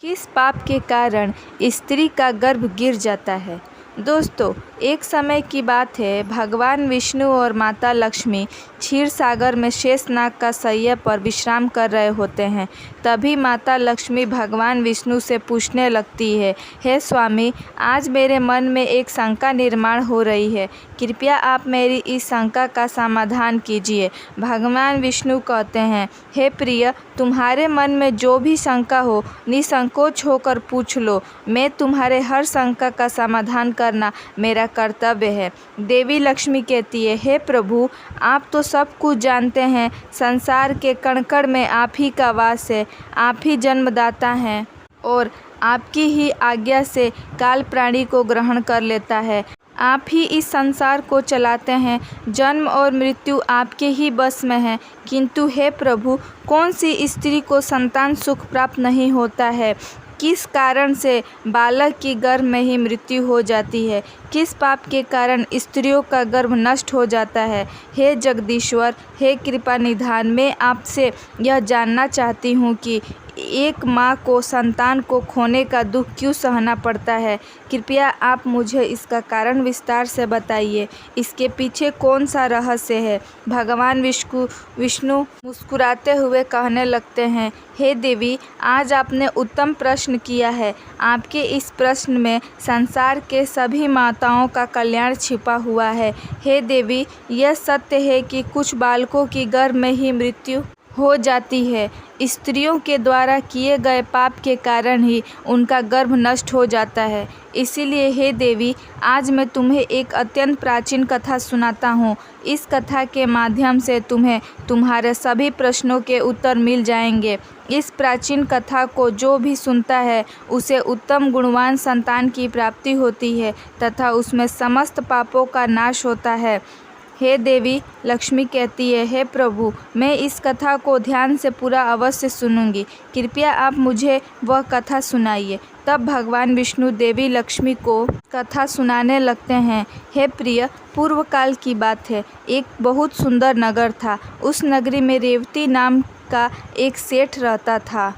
किस पाप के कारण स्त्री का गर्भ गिर जाता है। दोस्तों, एक समय की बात है, भगवान विष्णु और माता लक्ष्मी क्षीर सागर में शेषनाग का शैया पर विश्राम कर रहे होते हैं। तभी माता लक्ष्मी भगवान विष्णु से पूछने लगती है, हे स्वामी, आज मेरे मन में एक शंका निर्माण हो रही है, कृपया आप मेरी इस शंका का समाधान कीजिए। भगवान विष्णु कहते हैं, हे प्रिय, तुम्हारे मन में जो भी शंका हो निसंकोच होकर पूछ लो, मैं तुम्हारे हर शंका का समाधान करना मेरा कर्तव्य है। देवी लक्ष्मी कहती है, हे प्रभु, आप तो सब कुछ जानते हैं, संसार के कण कण में आप ही का वास है, आप ही जन्मदाता हैं और आपकी ही आज्ञा से काल प्राणी को ग्रहण कर लेता है। आप ही इस संसार को चलाते हैं, जन्म और मृत्यु आपके ही बस में है। किंतु हे प्रभु, कौन सी स्त्री को संतान सुख प्राप्त नहीं होता है? किस कारण से बालक की गर्भ में ही मृत्यु हो जाती है? किस पाप के कारण स्त्रियों का गर्भ नष्ट हो जाता है? हे जगदीश्वर, हे कृपा निधान, मैं आपसे यह जानना चाहती हूँ कि एक माँ को संतान को खोने का दुख क्यों सहना पड़ता है। कृपया आप मुझे इसका कारण विस्तार से बताइए। इसके पीछे कौन सा रहस्य है? भगवान विष्णु मुस्कुराते हुए कहने लगते हैं, हे देवी, आज आपने उत्तम प्रश्न किया है। आपके इस प्रश्न में संसार के सभी माताओं का कल्याण छिपा हुआ है। हे देवी, यह सत्य है कि कुछ बालकों की गर्भ में ही मृत्यु हो जाती है। स्त्रियों के द्वारा किए गए पाप के कारण ही उनका गर्भ नष्ट हो जाता है। इसीलिए हे देवी, आज मैं तुम्हें एक अत्यंत प्राचीन कथा सुनाता हूँ। इस कथा के माध्यम से तुम्हें तुम्हारे सभी प्रश्नों के उत्तर मिल जाएंगे। इस प्राचीन कथा को जो भी सुनता है उसे उत्तम गुणवान संतान की प्राप्ति होती है तथा उसमें समस्त पापों का नाश होता है। हे देवी लक्ष्मी कहती है, हे प्रभु, मैं इस कथा को ध्यान से पूरा अवश्य सुनूंगी, कृपया आप मुझे वह कथा सुनाइए। तब भगवान विष्णु देवी लक्ष्मी को कथा सुनाने लगते हैं। हे प्रिय, पूर्व काल की बात है, एक बहुत सुंदर नगर था। उस नगरी में रेवती नाम का एक सेठ रहता था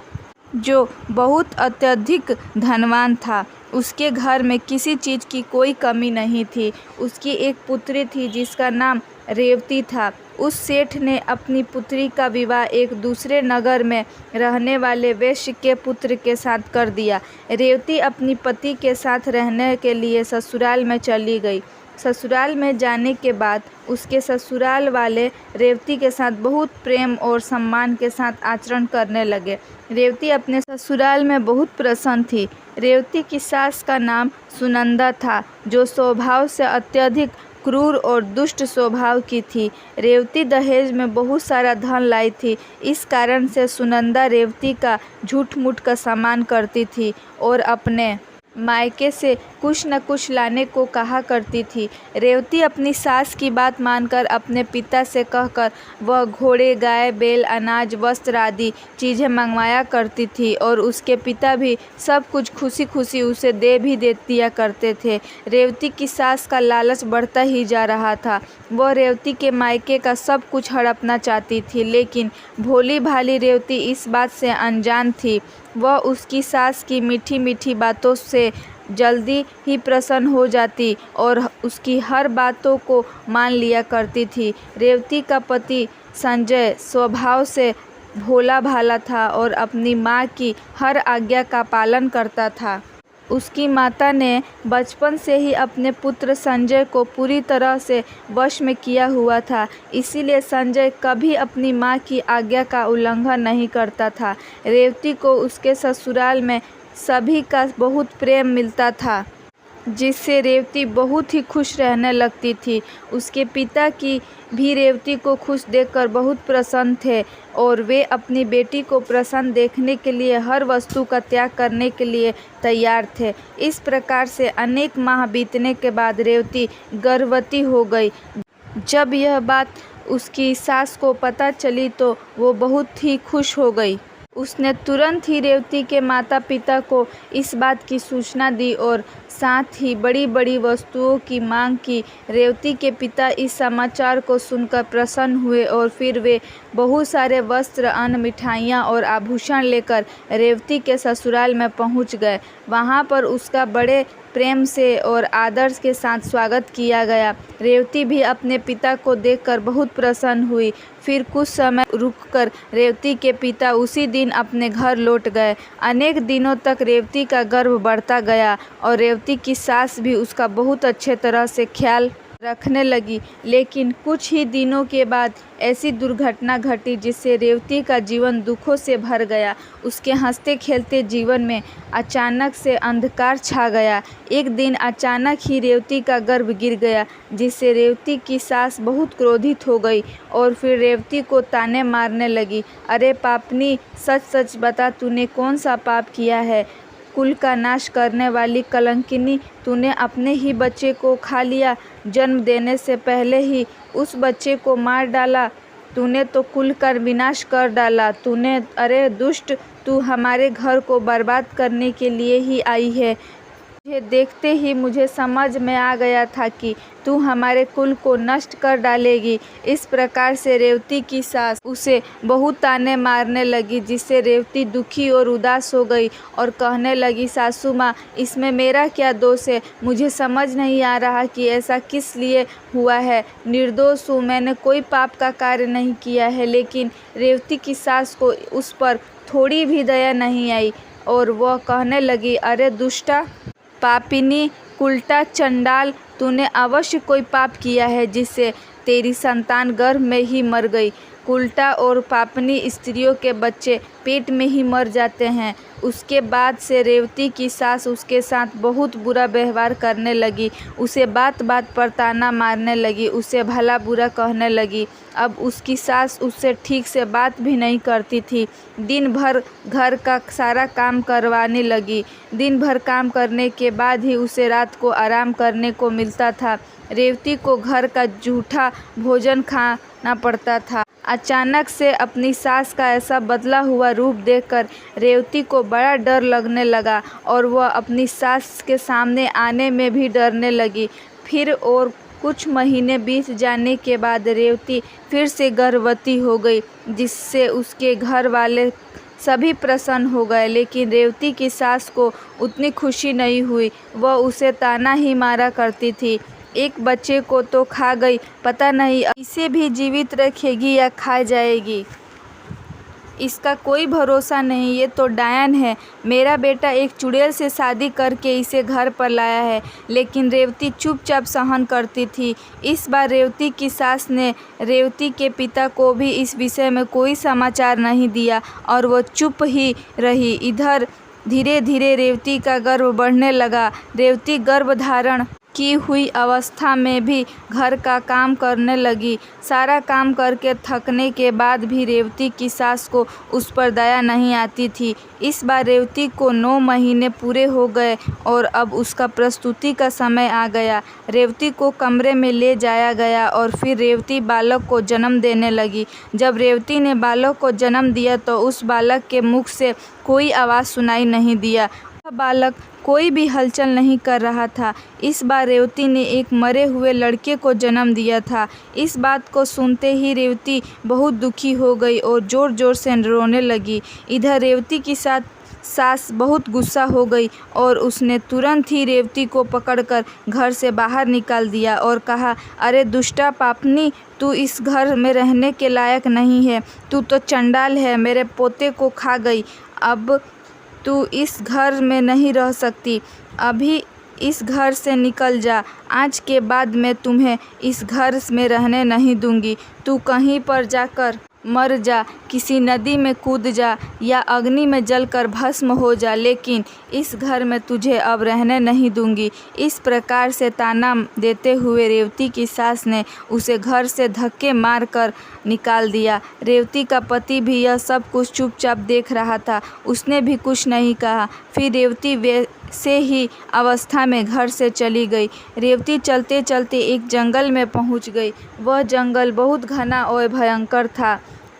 जो बहुत अत्यधिक धनवान था। उसके घर में किसी चीज़ की कोई कमी नहीं थी। उसकी एक पुत्री थी जिसका नाम रेवती था। उस सेठ ने अपनी पुत्री का विवाह एक दूसरे नगर में रहने वाले वैश्य के पुत्र के साथ कर दिया। रेवती अपनी पति के साथ रहने के लिए ससुराल में चली गई। ससुराल में जाने के बाद उसके ससुराल वाले रेवती के साथ बहुत प्रेम और सम्मान के साथ आचरण करने लगे। रेवती अपने ससुराल में बहुत प्रसन्न थी। रेवती की सास का नाम सुनंदा था, जो स्वभाव से अत्यधिक क्रूर और दुष्ट स्वभाव की थी। रेवती दहेज में बहुत सारा धन लाई थी। इस कारण से सुनंदा रेवती का झूठ मूठ का सामान करती थी और अपने मायके से कुछ न कुछ लाने को कहा करती थी। रेवती अपनी सास की बात मानकर अपने पिता से कहकर वह घोड़े, गाय, बैल, अनाज, वस्त्र आदि चीज़ें मंगवाया करती थी और उसके पिता भी सब कुछ खुशी खुशी उसे दे भी दे दिया करते थे। रेवती की सास का लालच बढ़ता ही जा रहा था। वह रेवती के मायके का सब कुछ हड़पना चाहती थी, लेकिन भोली भाली रेवती इस बात से अनजान थी। वह उसकी सास की मीठी मीठी बातों से जल्दी ही प्रसन्न हो जाती और उसकी हर बातों को मान लिया करती थी। रेवती का पति संजय स्वभाव से भोला भाला था और अपनी माँ की हर आज्ञा का पालन करता था। उसकी माता ने बचपन से ही अपने पुत्र संजय को पूरी तरह से वश में किया हुआ था, इसीलिए संजय कभी अपनी माँ की आज्ञा का उल्लंघन नहीं करता था। रेवती को उसके ससुराल में सभी का बहुत प्रेम मिलता था, जिससे रेवती बहुत ही खुश रहने लगती थी। उसके पिता की भी रेवती को खुश देखकर बहुत प्रसन्न थे और वे अपनी बेटी को प्रसन्न देखने के लिए हर वस्तु का त्याग करने के लिए तैयार थे। इस प्रकार से अनेक माह बीतने के बाद रेवती गर्भवती हो गई। जब यह बात उसकी सास को पता चली तो वो बहुत ही खुश हो गई। उसने तुरंत ही रेवती के माता पिता को इस बात की सूचना दी और साथ ही बड़ी बड़ी वस्तुओं की मांग की। रेवती के पिता इस समाचार को सुनकर प्रसन्न हुए और फिर वे बहुत सारे वस्त्र, अन्न, मिठाइयाँ और आभूषण लेकर रेवती के ससुराल में पहुँच गए। वहाँ पर उसका बड़े प्रेम से और आदर के साथ स्वागत किया गया। रेवती भी अपने पिता को देखकर बहुत प्रसन्न हुई। फिर कुछ समय रुककर रेवती के पिता उसी दिन अपने घर लौट गए। अनेक दिनों तक रेवती का गर्भ बढ़ता गया और रेवती की सास भी उसका बहुत अच्छे तरह से ख्याल रखने लगी। लेकिन कुछ ही दिनों के बाद ऐसी दुर्घटना घटी जिससे रेवती का जीवन दुखों से भर गया। उसके हंसते खेलते जीवन में अचानक से अंधकार छा गया। एक दिन अचानक ही रेवती का गर्भ गिर गया, जिससे रेवती की सास बहुत क्रोधित हो गई और फिर रेवती को ताने मारने लगी। अरे पापनी, सच सच बता, तूने कौन सा पाप किया है? कुल का नाश करने वाली कलंकिनी, तूने अपने ही बच्चे को खा लिया। जन्म देने से पहले ही उस बच्चे को मार डाला। तूने तो कुल का विनाश कर डाला। अरे दुष्ट, तू हमारे घर को बर्बाद करने के लिए ही आई है। तुझे देखते ही मुझे समझ में आ गया था कि तू हमारे कुल को नष्ट कर डालेगी। इस प्रकार से रेवती की सास उसे बहुत ताने मारने लगी, जिससे रेवती दुखी और उदास हो गई और कहने लगी, सासू माँ, इसमें मेरा क्या दोष है? मुझे समझ नहीं आ रहा कि ऐसा किस लिए हुआ है। निर्दोष हूँ, मैंने कोई पाप का कार्य नहीं किया है। लेकिन रेवती की सास को उस पर थोड़ी भी दया नहीं आई और वह कहने लगी, अरे दुष्टा, पापिनी, उल्टा चंडाल, तूने अवश्य कोई पाप किया है जिससे तेरी संतान गर्भ में ही मर गई। उल्टा और पापनी स्त्रियों के बच्चे पेट में ही मर जाते हैं। उसके बाद से रेवती की सास उसके साथ बहुत बुरा व्यवहार करने लगी। उसे बात बात पर ताना मारने लगी, उसे भला बुरा कहने लगी। अब उसकी सास उससे ठीक से बात भी नहीं करती थी। दिन भर घर का सारा काम करवाने लगी। दिन भर काम करने के बाद ही उसे रात को आराम करने को मिलता था। रेवती को घर का जूठा भोजन खाना पड़ता था। अचानक से अपनी सास का ऐसा बदला हुआ रूप देखकर रेवती को बड़ा डर लगने लगा और वह अपनी सास के सामने आने में भी डरने लगी। फिर और कुछ महीने बीत जाने के बाद रेवती फिर से गर्भवती हो गई, जिससे उसके घर वाले सभी प्रसन्न हो गए। लेकिन रेवती की सास को उतनी खुशी नहीं हुई। वह उसे ताना ही मारा करती थी। एक बच्चे को तो खा गई, पता नहीं इसे भी जीवित रखेगी या खा जाएगी। इसका कोई भरोसा नहीं, ये तो डायन है। मेरा बेटा एक चुड़ैल से शादी करके इसे घर पर लाया है। लेकिन रेवती चुपचाप सहन करती थी। इस बार रेवती की सास ने रेवती के पिता को भी इस विषय में कोई समाचार नहीं दिया और वो चुप ही रही। इधर धीरे धीरे रेवती का गर्भ बढ़ने लगा। रेवती गर्भ धारण की हुई अवस्था में भी घर का काम करने लगी। सारा काम करके थकने के बाद भी रेवती की सास को उस पर दया नहीं आती थी। इस बार रेवती को 9 महीने पूरे हो गए और अब उसका प्रस्तुति का समय आ गया। रेवती को कमरे में ले जाया गया और फिर रेवती बालक को जन्म देने लगी। जब रेवती ने बालक को जन्म दिया तो उस बालक के मुख से कोई आवाज़ सुनाई नहीं दिया। बालक कोई भी हलचल नहीं कर रहा था। इस बार रेवती ने एक मरे हुए लड़के को जन्म दिया था। इस बात को सुनते ही रेवती बहुत दुखी हो गई और ज़ोर ज़ोर से रोने लगी। इधर रेवती की सास बहुत गुस्सा हो गई और उसने तुरंत ही रेवती को पकड़कर घर से बाहर निकाल दिया और कहा, अरे दुष्टा पापनी, तू इस घर में रहने के लायक नहीं है। तू तो चंडाल है, मेरे पोते को खा गई। अब तू इस घर में नहीं रह सकती। अभी इस घर से निकल जा। आज के बाद मैं तुम्हें इस घर में रहने नहीं दूंगी। तू कहीं पर जाकर मर जा, किसी नदी में कूद जा या अग्नि में जलकर भस्म हो जा, लेकिन इस घर में तुझे अब रहने नहीं दूंगी। इस प्रकार से ताना देते हुए रेवती की सास ने उसे घर से धक्के मारकर निकाल दिया। रेवती का पति भी यह सब कुछ चुपचाप देख रहा था। उसने भी कुछ नहीं कहा। फिर रेवती वैसे ही अवस्था में घर से चली गई। रेवती चलते चलते एक जंगल में पहुंच गई। वह जंगल बहुत घना और भयंकर था।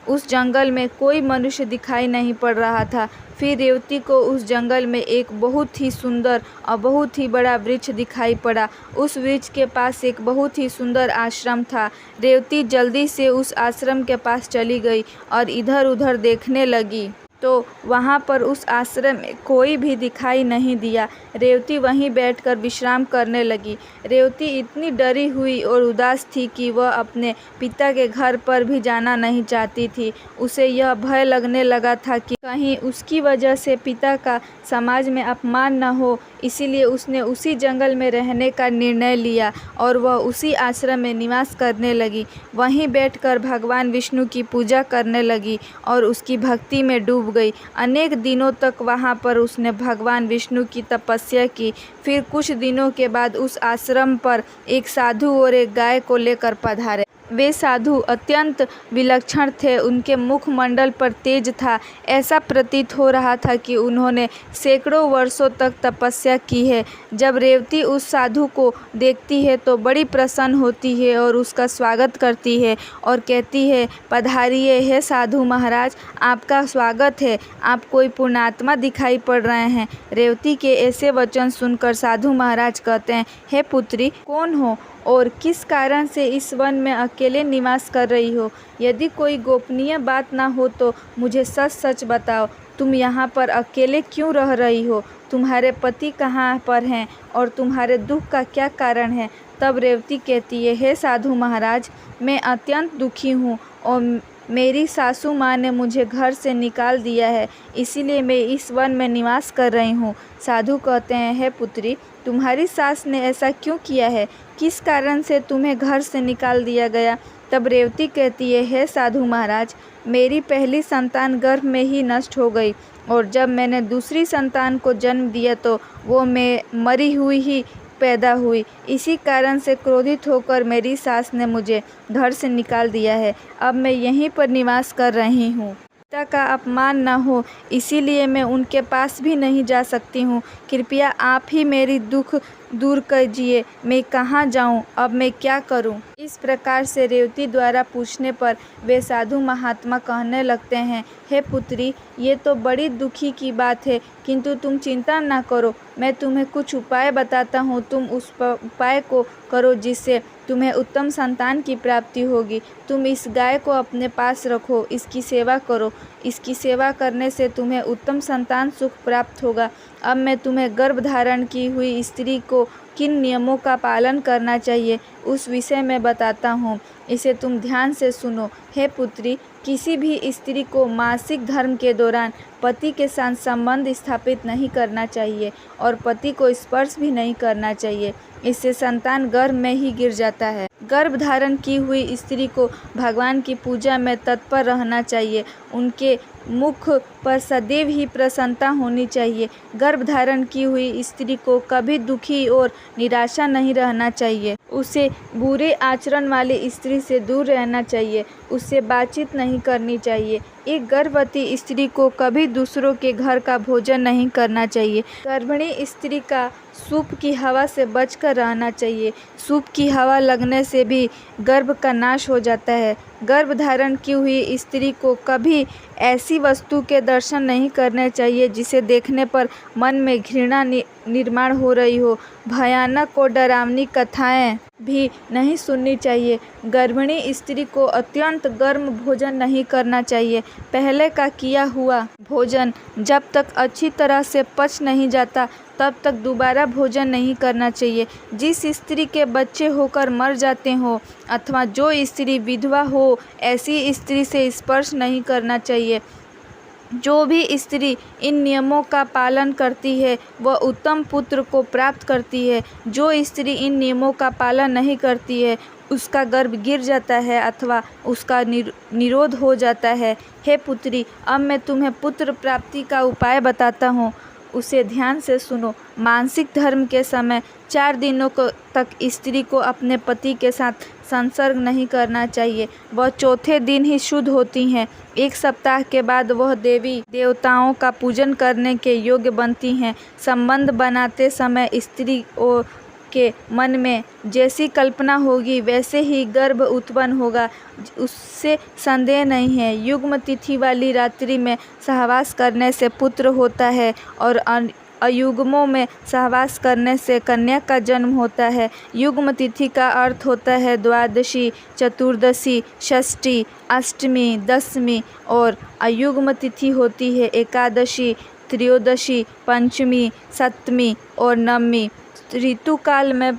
उस जंगल में कोई मनुष्य दिखाई नहीं पड़ रहा था। फिर रेवती को उस जंगल में एक बहुत ही सुंदर और बहुत ही बड़ा वृक्ष दिखाई पड़ा। उस वृक्ष के पास एक बहुत ही सुंदर आश्रम था। रेवती जल्दी से उस आश्रम के पास चली गई और इधर उधर देखने लगी, तो वहाँ पर उस आश्रम में कोई भी दिखाई नहीं दिया। रेवती वहीं बैठकर विश्राम करने लगी। रेवती इतनी डरी हुई और उदास थी कि वह अपने पिता के घर पर भी जाना नहीं चाहती थी। उसे यह भय लगने लगा था कि कहीं उसकी वजह से पिता का समाज में अपमान न हो, इसीलिए उसने उसी जंगल में रहने का निर्णय लिया और वह उसी आश्रम में निवास करने लगी। वहीं बैठकर भगवान विष्णु की पूजा करने लगी और उसकी भक्ति में डूब गई। अनेक दिनों तक वहाँ पर उसने भगवान विष्णु की तपस्या की। फिर कुछ दिनों के बाद उस आश्रम पर एक साधु और एक गाय को लेकर पधारे। वे साधु अत्यंत विलक्षण थे। उनके मुखमंडल पर तेज था। ऐसा प्रतीत हो रहा था कि उन्होंने सैकड़ों वर्षों तक तपस्या की है। जब रेवती उस साधु को देखती है तो बड़ी प्रसन्न होती है और उसका स्वागत करती है और कहती है, पधारिए हे साधु महाराज, आपका स्वागत है। आप कोई पुण्यात्मा दिखाई पड़ रहे हैं। रेवती के ऐसे वचन सुनकर साधु महाराज कहते हैं, हे पुत्री, कौन हो और किस कारण से इस वन में अकेले निवास कर रही हो? यदि कोई गोपनीय बात ना हो तो मुझे सच सच बताओ, तुम यहाँ पर अकेले क्यों रह रही हो? तुम्हारे पति कहाँ पर हैं और तुम्हारे दुख का क्या कारण है? तब रेवती कहती है, हे साधु महाराज, मैं अत्यंत दुखी हूँ और मेरी सासू माँ ने मुझे घर से निकाल दिया है, इसीलिए मैं इस वन में निवास कर रही हूँ। साधु कहते हैं, हे पुत्री, तुम्हारी सास ने ऐसा क्यों किया है? किस कारण से तुम्हें घर से निकाल दिया गया? तब रेवती कहती है, हे साधु महाराज, मेरी पहली संतान गर्भ में ही नष्ट हो गई और जब मैंने दूसरी संतान को जन्म दिया तो वो मैं मरी हुई ही पैदा हुई। इसी कारण से क्रोधित होकर मेरी सास ने मुझे घर से निकाल दिया है। अब मैं यहीं पर निवास कर रही हूँ। पिता का अपमान न हो, इसीलिए मैं उनके पास भी नहीं जा सकती हूँ। कृपया आप ही मेरी दुख दूर कीजिए। मैं कहाँ जाऊँ? अब मैं क्या करूँ? इस प्रकार से रेवती द्वारा पूछने पर वे साधु महात्मा कहने लगते हैं, हे पुत्री, ये तो बड़ी दुखी की बात है, किंतु तुम चिंता ना करो। मैं तुम्हें कुछ उपाय बताता हूँ, तुम उस उपाय को करो जिससे तुम्हें उत्तम संतान की प्राप्ति होगी। तुम इस गाय को अपने पास रखो, इसकी सेवा करो। इसकी सेवा करने से तुम्हें उत्तम संतान सुख प्राप्त होगा। अब मैं तुम्हें गर्भ धारण की हुई स्त्री को किन नियमों का पालन करना चाहिए उस विषय में बताता हूँ, इसे तुम ध्यान से सुनो। हे पुत्री, किसी भी स्त्री को मासिक धर्म के दौरान पति के साथ संबंध स्थापित नहीं करना चाहिए और पति को स्पर्श भी नहीं करना चाहिए। इससे संतान गर्भ में ही गिर जाता है। गर्भ धारण की हुई स्त्री को भगवान की पूजा में तत्पर रहना चाहिए। उनके मुख पर सदैव ही प्रसन्नता होनी चाहिए। गर्भ धारण की हुई स्त्री को कभी दुखी और निराशा नहीं रहना चाहिए। उसे बुरे आचरण वाली स्त्री से दूर रहना चाहिए। उससे बातचीत नहीं करनी चाहिए। एक गर्भवती स्त्री को कभी दूसरों के घर का भोजन नहीं करना चाहिए। गर्भिणी स्त्री का सूप की हवा से बचकर रहना चाहिए। सूप की हवा लगने से भी गर्भ का नाश हो जाता है। गर्भ धारण की हुई स्त्री को कभी ऐसी वस्तु के दर्शन नहीं करने चाहिए जिसे देखने पर मन में घृणा निर्माण हो रही हो। भयानक और डरावनी कथाएं भी नहीं सुननी चाहिए। गर्भिणी स्त्री को अत्यंत गर्म भोजन नहीं करना चाहिए। पहले का किया हुआ भोजन जब तक अच्छी तरह से पच नहीं जाता तब तक दोबारा भोजन नहीं करना चाहिए। जिस स्त्री के बच्चे होकर मर जाते हो अथवा जो स्त्री विधवा हो, ऐसी स्त्री से स्पर्श नहीं करना चाहिए। जो भी स्त्री इन नियमों का पालन करती है वह उत्तम पुत्र को प्राप्त करती है। जो स्त्री इन नियमों का पालन नहीं करती है उसका गर्भ गिर जाता है अथवा उसका निरोध हो जाता है। हे पुत्री, अब मैं तुम्हें पुत्र प्राप्ति का उपाय बताता हूँ, उसे ध्यान से सुनो। मासिक धर्म के समय 4 दिनों तक स्त्री को अपने पति के साथ संसर्ग नहीं करना चाहिए। वह चौथे दिन ही शुद्ध होती हैं। 1 सप्ताह के बाद वह देवी देवताओं का पूजन करने के योग्य बनती हैं। संबंध बनाते समय स्त्री और के मन में जैसी कल्पना होगी वैसे ही गर्भ उत्पन्न होगा, उससे संदेह नहीं है। युग्म तिथि वाली रात्रि में सहवास करने से पुत्र होता है और अयुग्मों में सहवास करने से कन्या का जन्म होता है। युग्म तिथि का अर्थ होता है द्वादशी, चतुर्दशी, षष्ठी, अष्टमी, दशमी, और अयुग्म तिथि होती है एकादशी, त्रयोदशी, पंचमी, सप्तमी और नवमी। ऋतुकाल में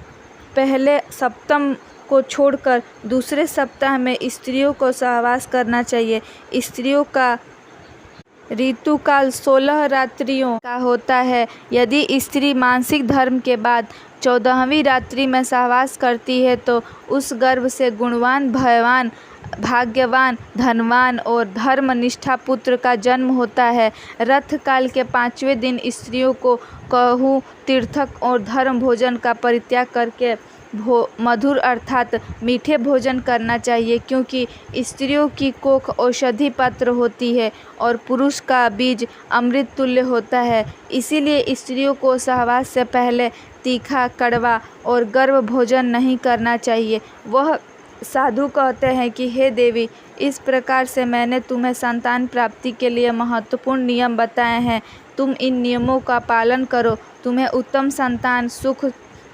पहले सप्तम को छोड़कर दूसरे सप्ताह में स्त्रियों को सहवास करना चाहिए। स्त्रियों का ऋतुकाल 16 रात्रियों का होता है। यदि स्त्री मासिक धर्म के बाद 14वीं रात्रि में सहवास करती है तो उस गर्भ से गुणवान, भयवान, भाग्यवान, धनवान और धर्मनिष्ठा पुत्र का जन्म होता है। रथ काल के 5वें दिन स्त्रियों को कहूँ, तीर्थक और धर्म भोजन का परित्याग करके मधुर अर्थात मीठे भोजन करना चाहिए, क्योंकि स्त्रियों की कोख औषधि पात्र होती है और पुरुष का बीज अमृत तुल्य होता है। इसीलिए स्त्रियों को सहवास से पहले तीखा, कड़वा और गर्म भोजन नहीं करना चाहिए। वह साधु कहते हैं कि हे देवी, इस प्रकार से मैंने तुम्हें संतान प्राप्ति के लिए महत्वपूर्ण नियम बताए हैं। तुम इन नियमों का पालन करो, तुम्हें उत्तम संतान सुख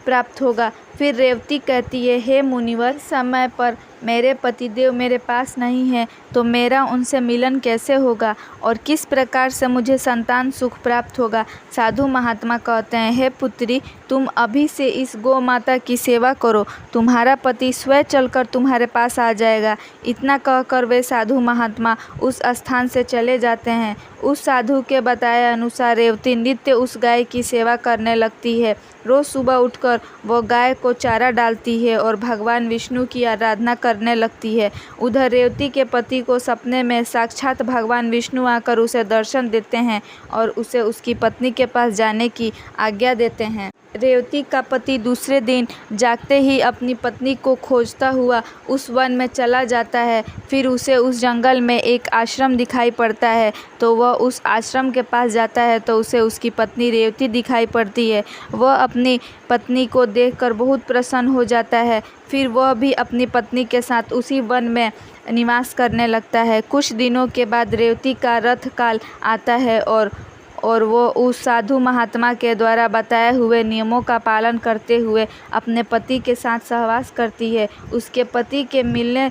प्राप्त होगा। फिर रेवती कहती है, हे मुनिवर, समय पर मेरे पतिदेव मेरे पास नहीं है तो मेरा उनसे मिलन कैसे होगा और किस प्रकार से मुझे संतान सुख प्राप्त होगा। साधु महात्मा कहते हैं, हे पुत्री, तुम अभी से इस गौ माता की सेवा करो, तुम्हारा पति स्वयं चलकर तुम्हारे पास आ जाएगा। इतना कहकर वे साधु महात्मा उस स्थान से चले जाते हैं। उस साधु के बताए अनुसार रेवती नित्य उस गाय की सेवा करने लगती है। रोज सुबह उठकर वो गाय को चारा डालती है और भगवान विष्णु की आराधना करने लगती है। उधर रेवती के पति को सपने में साक्षात भगवान विष्णु आकर उसे दर्शन देते हैं और उसे उसकी पत्नी के पास जाने की आज्ञा देते हैं। रेवती का पति दूसरे दिन जागते ही अपनी पत्नी को खोजता हुआ उस वन में चला जाता है। फिर उसे उस जंगल में एक आश्रम दिखाई पड़ता है तो वह उस आश्रम के पास जाता है तो उसे उसकी पत्नी रेवती दिखाई पड़ती है। वह अपनी पत्नी को देखकर बहुत प्रसन्न हो जाता है। फिर वह भी अपनी पत्नी के साथ उसी वन में निवास करने लगता है। कुछ दिनों के बाद रेवती का रथ काल आता है और वो उस साधु महात्मा के द्वारा बताए हुए नियमों का पालन करते हुए अपने पति के साथ सहवास करती है। उसके पति के मिलने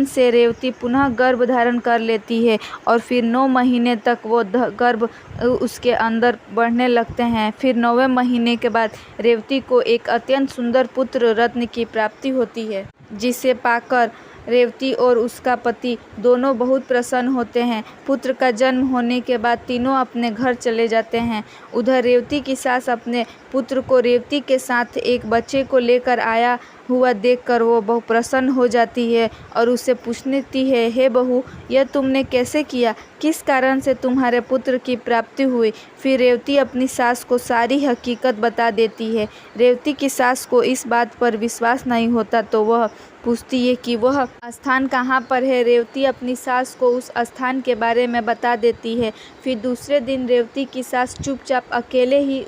से रेवती पुनः गर्भ धारण कर लेती है और फिर 9 महीने तक वो गर्भ उसके अंदर बढ़ने लगते हैं। फिर 9वें महीने के बाद रेवती को एक अत्यंत सुंदर पुत्र रत्न की प्राप्ति होती है, जिसे पाकर रेवती और उसका पति दोनों बहुत प्रसन्न होते हैं। पुत्र का जन्म होने के बाद तीनों अपने घर चले जाते हैं। उधर रेवती की सास अपने पुत्र को रेवती के साथ एक बच्चे को लेकर आया हुआ देखकर वो बहुत प्रसन्न हो जाती है और उससे पूछती है, हे बहू, यह तुमने कैसे किया? किस कारण से तुम्हारे पुत्र की प्राप्ति हुई? फिर रेवती अपनी सास को सारी हकीकत बता देती है। रेवती की सास को इस बात पर विश्वास नहीं होता तो वह पूछती है कि वह स्थान कहाँ पर है। रेवती अपनी सास को उस स्थान के बारे में बता देती है। फिर दूसरे दिन रेवती की सास चुपचाप अकेले ही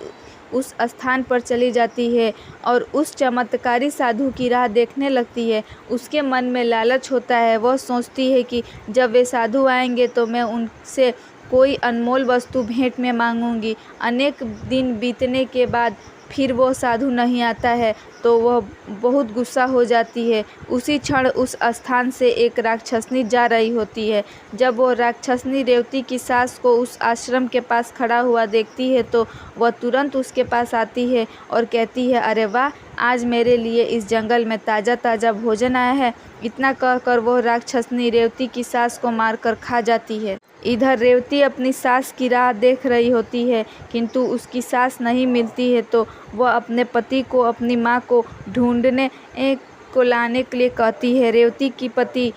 उस स्थान पर चली जाती है और उस चमत्कारी साधु की राह देखने लगती है। उसके मन में लालच होता है। वह सोचती है कि जब वे साधु आएंगे तो मैं उनसे कोई अनमोल वस्तु भेंट में मांगूंगी। अनेक दिन बीतने के बाद फिर वो साधु नहीं आता है तो वह बहुत गुस्सा हो जाती है। उसी क्षण उस स्थान से एक राक्षसनी जा रही होती है। जब वो राक्षसनी रेवती की सास को उस आश्रम के पास खड़ा हुआ देखती है तो वह तुरंत उसके पास आती है और कहती है, अरे वाह, आज मेरे लिए इस जंगल में ताज़ा ताज़ा भोजन आया है। इतना कहकर वह राक्षसनी रेवती की सास को मारकर खा जाती है। इधर रेवती अपनी सास की राह देख रही होती है किंतु उसकी सास नहीं मिलती है तो वह अपने पति को अपनी माँ को ढूंढने को लाने के लिए कहती है। रेवती की पति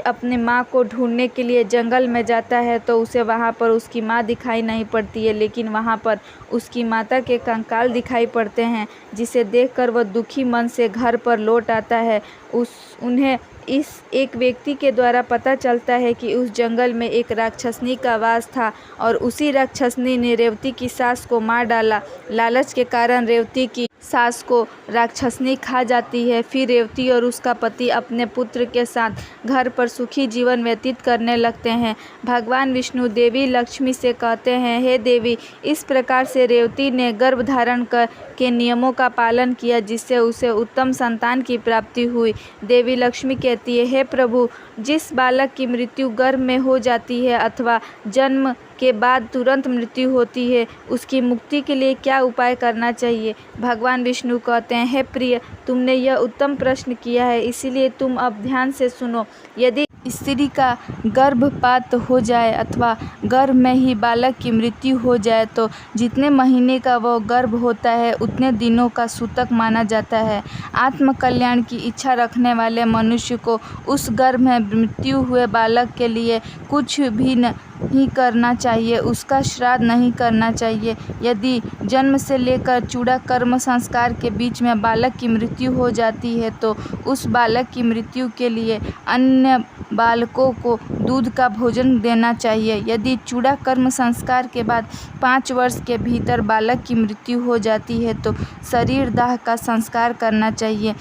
अपने माँ को ढूंढने के लिए जंगल में जाता है तो उसे वहाँ पर उसकी माँ दिखाई नहीं पड़ती है, लेकिन वहाँ पर उसकी माता के कंकाल दिखाई पड़ते हैं, जिसे देखकर वह दुखी मन से घर पर लौट आता है। उन्हें इस एक व्यक्ति के द्वारा पता चलता है कि उस जंगल में एक राक्षसनी का वास था और उसी राक्षसनी ने रेवती की सास को मार डाला। लालच के कारण रेवती की सास को राक्षसनी खा जाती है। फिर रेवती और उसका पति अपने पुत्र के साथ घर पर सुखी जीवन व्यतीत करने लगते हैं। भगवान विष्णु देवी लक्ष्मी से कहते हैं, हे देवी, इस प्रकार से रेवती ने गर्भ धारण के नियमों का पालन किया, जिससे उसे उत्तम संतान की प्राप्ति हुई। देवी लक्ष्मी कहती है, हे प्रभु, जिस बालक की मृत्यु गर्भ में हो जाती है अथवा जन्म के बाद तुरंत मृत्यु होती है, उसकी मुक्ति के लिए क्या उपाय करना चाहिए? भगवान विष्णु कहते हैं, हे प्रिय, तुमने यह उत्तम प्रश्न किया है, इसीलिए तुम अब ध्यान से सुनो। यदि स्त्री का गर्भपात हो जाए अथवा गर्भ में ही बालक की मृत्यु हो जाए तो जितने महीने का वह गर्भ होता है उतने दिनों का सूतक माना जाता है। आत्मकल्याण की इच्छा रखने वाले मनुष्य को उस गर्भ में मृत्यु हुए बालक के लिए कुछ भी नहीं करना चाहिए, उसका श्राद्ध नहीं करना चाहिए। यदि जन्म से लेकर चूड़ा कर्म संस्कार के बीच में बालक की मृत्यु हो जाती है तो उस बालक की मृत्यु के लिए अन्य बालकों को दूध का भोजन देना चाहिए। यदि चूड़ा कर्म संस्कार के बाद 5 वर्ष के भीतर बालक की मृत्यु हो जाती है तो शरीर दाह का संस्कार करना चाहिए,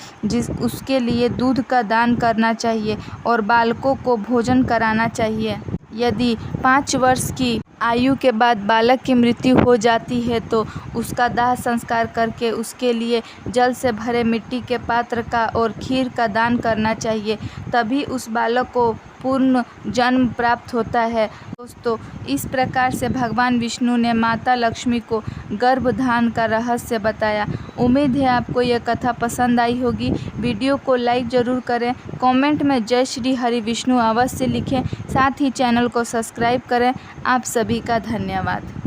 उसके लिए दूध का दान करना चाहिए और बालकों को भोजन कराना चाहिए। यदि 5 वर्ष की आयु के बाद बालक की मृत्यु हो जाती है तो उसका दाह संस्कार करके उसके लिए जल से भरे मिट्टी के पात्र का और खीर का दान करना चाहिए, तभी उस बालक को पूर्ण जन्म प्राप्त होता है। दोस्तों, इस प्रकार से भगवान विष्णु ने माता लक्ष्मी को गर्भधान का रहस्य बताया। उम्मीद है आपको यह कथा पसंद आई होगी। वीडियो को लाइक ज़रूर करें, कमेंट में जय श्री हरि विष्णु अवश्य लिखें, साथ ही चैनल को सब्सक्राइब करें। आप सभी का धन्यवाद।